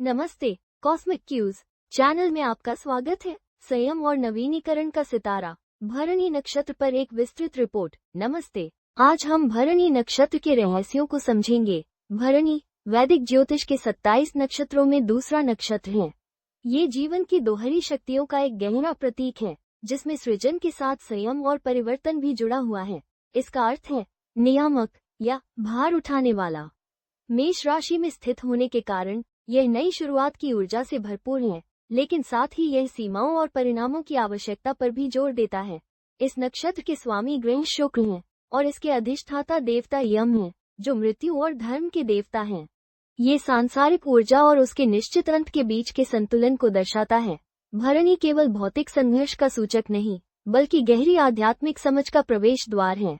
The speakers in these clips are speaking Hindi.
नमस्ते, कॉस्मिक क्यूज चैनल में आपका स्वागत है। संयम और नवीनीकरण का सितारा भरणी नक्षत्र पर एक विस्तृत रिपोर्ट। नमस्ते, आज हम भरणी नक्षत्र के रहस्यों को समझेंगे। भरणी वैदिक ज्योतिष के 27 नक्षत्रों में दूसरा नक्षत्र है। ये जीवन की दोहरी शक्तियों का एक गहरा प्रतीक है, जिसमें सृजन के साथ संयम और परिवर्तन भी जुड़ा हुआ है। इसका अर्थ है नियामक या भार उठाने वाला। मेष राशि में स्थित होने के कारण यह नई शुरुआत की ऊर्जा से भरपूर है, लेकिन साथ ही यह सीमाओं और परिणामों की आवश्यकता पर भी जोर देता है। इस नक्षत्र के स्वामी ग्रह शुक्र हैं और इसके अधिष्ठाता देवता यम हैं, जो मृत्यु और धर्म के देवता हैं। ये सांसारिक ऊर्जा और उसके निश्चित अंत के बीच के संतुलन को दर्शाता है। भरणी केवल भौतिक संघर्ष का सूचक नहीं, बल्कि गहरी आध्यात्मिक समझ का प्रवेश द्वार है।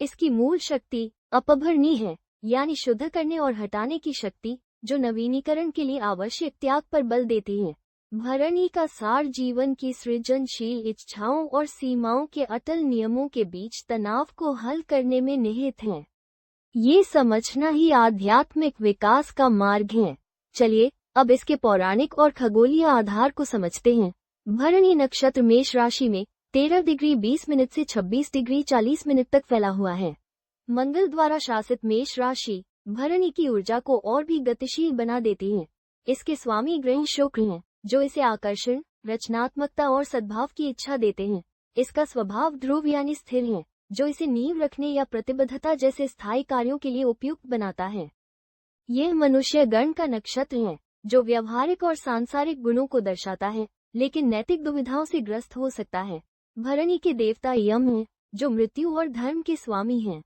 इसकी मूल शक्ति अपभरणी है, यानी शुद्ध करने और हटाने की शक्ति, जो नवीनीकरण के लिए आवश्यक त्याग पर बल देती है। भरणी का सार जीवन की सृजनशील इच्छाओं और सीमाओं के अटल नियमों के बीच तनाव को हल करने में निहित है। ये समझना ही आध्यात्मिक विकास का मार्ग है। चलिए अब इसके पौराणिक और खगोलीय आधार को समझते हैं। भरणी नक्षत्र मेष राशि में 13 डिग्री 20 मिनट से 26 डिग्री 40 मिनट तक फैला हुआ है। मंगल द्वारा शासित मेष राशि भरणी की ऊर्जा को और भी गतिशील बना देती है। इसके स्वामी ग्रह शुक्र हैं, जो इसे आकर्षण, रचनात्मकता और सद्भाव की इच्छा देते हैं। इसका स्वभाव ध्रुव यानी स्थिर है, जो इसे नींव रखने या प्रतिबद्धता जैसे स्थायी कार्यों के लिए उपयुक्त बनाता है। यह मनुष्य गण का नक्षत्र है, जो व्यवहारिक और सांसारिक गुणों को दर्शाता है, लेकिन नैतिक दुविधाओं से ग्रस्त हो सकता है। भरणी के देवता यम हैं, जो मृत्यु और धर्म के स्वामी हैं।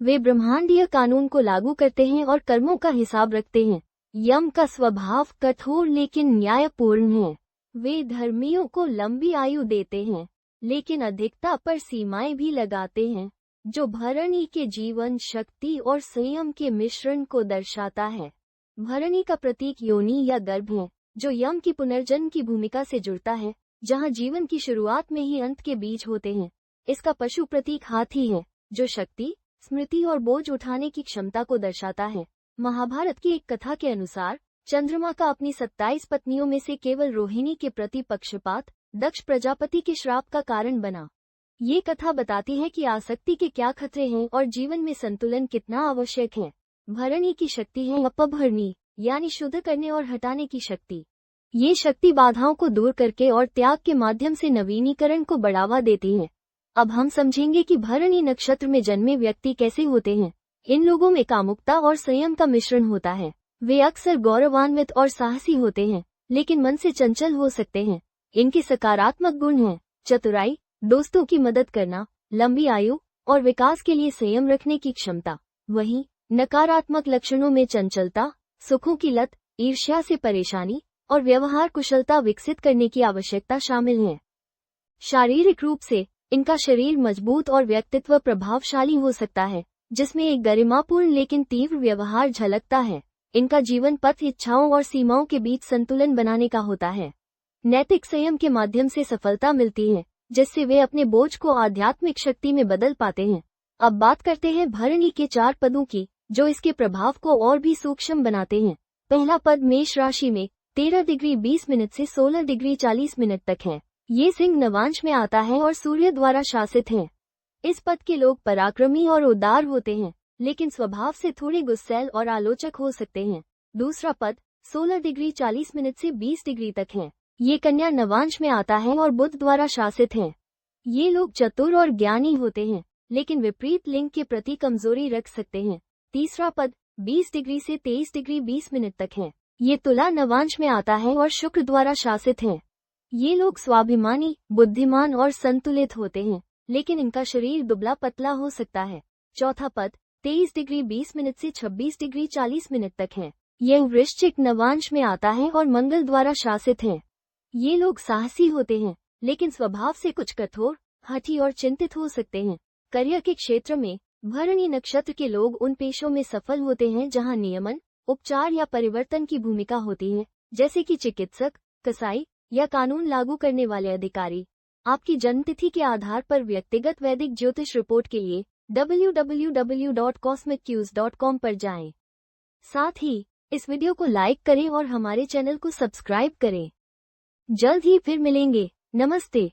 वे ब्रह्मांडीय कानून को लागू करते हैं और कर्मों का हिसाब रखते हैं। यम का स्वभाव कठोर लेकिन न्यायपूर्ण है। वे धर्मियों को लंबी आयु देते हैं, लेकिन अधिकता पर सीमाएं भी लगाते हैं, जो भरणी के जीवन शक्ति और संयम के मिश्रण को दर्शाता है। भरणी का प्रतीक योनि या गर्भ है, जो यम की पुनर्जन्म की भूमिका से जुड़ता है, जहां जीवन की शुरुआत में ही अंत के बीज होते हैं। इसका पशु प्रतीक हाथी है, जो शक्ति, स्मृति और बोझ उठाने की क्षमता को दर्शाता है। महाभारत की एक कथा के अनुसार चंद्रमा का अपनी 27 पत्नियों में से केवल रोहिणी के प्रति पक्षपात दक्ष प्रजापति के श्राप का कारण बना। ये कथा बताती है कि आसक्ति के क्या खतरे हैं और जीवन में संतुलन कितना आवश्यक है। भरणी की शक्ति है अपभरणी, यानी शुद्ध करने और हटाने की शक्ति। ये शक्ति बाधाओं को दूर करके और त्याग के माध्यम से नवीनीकरण को बढ़ावा देती है। अब हम समझेंगे कि भरणी नक्षत्र में जन्मे व्यक्ति कैसे होते हैं। इन लोगों में कामुकता और संयम का मिश्रण होता है। वे अक्सर गौरवान्वित और साहसी होते हैं, लेकिन मन से चंचल हो सकते हैं। इनके सकारात्मक गुण हैं चतुराई, दोस्तों की मदद करना, लंबी आयु और विकास के लिए संयम रखने की क्षमता। वहीं नकारात्मक लक्षणों में चंचलता, सुखों की लत, ईर्ष्या से परेशानी और व्यवहार कुशलता विकसित करने की आवश्यकता शामिल है। शारीरिक रूप से इनका शरीर मजबूत और व्यक्तित्व प्रभावशाली हो सकता है, जिसमें एक गरिमापूर्ण लेकिन तीव्र व्यवहार झलकता है। इनका जीवन पथ इच्छाओं और सीमाओं के बीच संतुलन बनाने का होता है। नैतिक संयम के माध्यम से सफलता मिलती है, जिससे वे अपने बोझ को आध्यात्मिक शक्ति में बदल पाते हैं। अब बात करते हैं भरणी के 4 पदों की, जो इसके प्रभाव को और भी सूक्ष्म बनाते हैं। पहला पद मेष राशि में 13 डिग्री 20 मिनट से 16 डिग्री 40 मिनट तक है। ये सिंह नवांश में आता है और सूर्य द्वारा शासित है। इस पद के लोग पराक्रमी और उदार होते हैं, लेकिन स्वभाव से थोड़े गुस्सैल और आलोचक हो सकते हैं। दूसरा पद 16 डिग्री 40 मिनट से 20 डिग्री तक है। ये कन्या नवांश में आता है और बुध द्वारा शासित है। ये लोग चतुर और ज्ञानी होते हैं, लेकिन विपरीत लिंग के प्रति कमजोरी रख सकते हैं। तीसरा पद 20 डिग्री से 23 डिग्री 20 मिनट तक है। ये तुला नवांश में आता है और शुक्र द्वारा शासित है। ये लोग स्वाभिमानी, बुद्धिमान और संतुलित होते हैं, लेकिन इनका शरीर दुबला पतला हो सकता है। चौथा पद 23 डिग्री 20 मिनट से 26 डिग्री 40 मिनट तक है। यह वृश्चिक नवांश में आता है और मंगल द्वारा शासित है। ये लोग साहसी होते हैं, लेकिन स्वभाव से कुछ कठोर, हठी और चिंतित हो सकते हैं। करियर के क्षेत्र में भरणी नक्षत्र के लोग उन पेशों में सफल होते हैं जहां नियमन, उपचार या परिवर्तन की भूमिका होती है, जैसे कि चिकित्सक, कसाई या कानून लागू करने वाले अधिकारी। आपकी जन्मतिथि के आधार पर व्यक्तिगत वैदिक ज्योतिष रिपोर्ट के लिए www.cosmiccues.com पर जाएं। साथ ही इस वीडियो को लाइक करें और हमारे चैनल को सब्सक्राइब करें। जल्द ही फिर मिलेंगे। नमस्ते।